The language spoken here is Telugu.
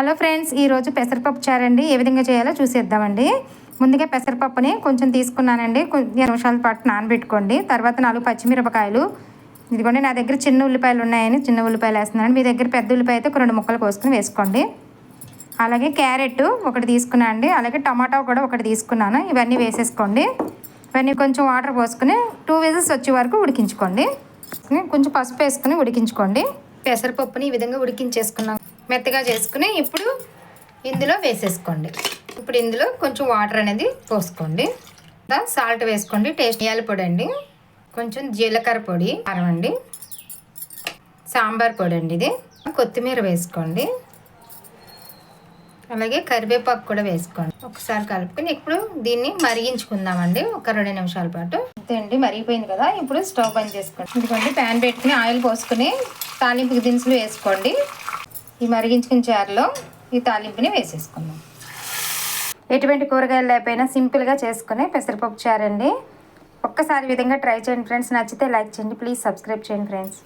హలో ఫ్రెండ్స్, ఈరోజు పెసరపప్పు చారు అండి. ఏ విధంగా చేయాలో చూసేద్దామండి. ముందుగా పెసరపప్పుని కొంచెం తీసుకున్నానండి. కొంచెం నిమిషాల పాటు నానబెట్టుకోండి. తర్వాత 4 పచ్చిమిరపకాయలు, ఇదిగోండి నా దగ్గర చిన్న ఉల్లిపాయలు ఉన్నాయని చిన్న ఉల్లిపాయలు వేస్తున్నాను. మీ దగ్గర పెద్ద ఉల్లిపాయ అయితే ఒక 2 ముక్కలు కోసుకుని వేసుకోండి. అలాగే క్యారెట్ ఒకటి తీసుకున్నాను అండి. అలాగే టమాటా కూడా ఒకటి తీసుకున్నాను. ఇవన్నీ వేసేసుకోండి. ఇవన్నీ కొంచెం వాటర్ పోసుకుని 2 విజిల్స్ వచ్చే వరకు ఉడికించుకోండి. కొంచెం పసుపు వేసుకుని ఉడికించుకోండి. పెసరపప్పుని ఈ విధంగా ఉడికించేసుకున్నాం, మెత్తగా చేసుకుని ఇప్పుడు ఇందులో వేసేసుకోండి. ఇప్పుడు ఇందులో కొంచెం వాటర్ అనేది పోసుకోండి. సాల్ట్ వేసుకోండి. టేస్ట్ యాల పొడి అండి, కొంచెం జీలకర్ర పొడి, కారం అండి, సాంబార్ పొడి అండి, ఇది కొత్తిమీర వేసుకోండి. అలాగే కరివేపాకు కూడా వేసుకోండి. ఒకసారి కలుపుకొని ఇప్పుడు దీన్ని మరిగించుకుందామండి ఒక 2 నిమిషాల పాటు. అంతే అండి, మరిగిపోయింది కదా. ఇప్పుడు స్టవ్ బంద్ చేసుకోండి. ఇదిగోండి ప్యాన్ పెట్టుకుని ఆయిల్ పోసుకుని తాలింపు దినుసులు వేసుకోండి. ఈ మరిగించుకున్న చారులో ఈ తాలింపుని వేసేసుకుందాం. ఎటువంటి కూరగాయలు లేకపోయినా సింపుల్గా చేసుకుని పెసరపప్పు చారు అండి. ఒక్కసారి విధంగా ట్రై చేయండి ఫ్రెండ్స్. నచ్చితే లైక్ చేయండి. ప్లీజ్ సబ్స్క్రైబ్ చేయండి ఫ్రెండ్స్.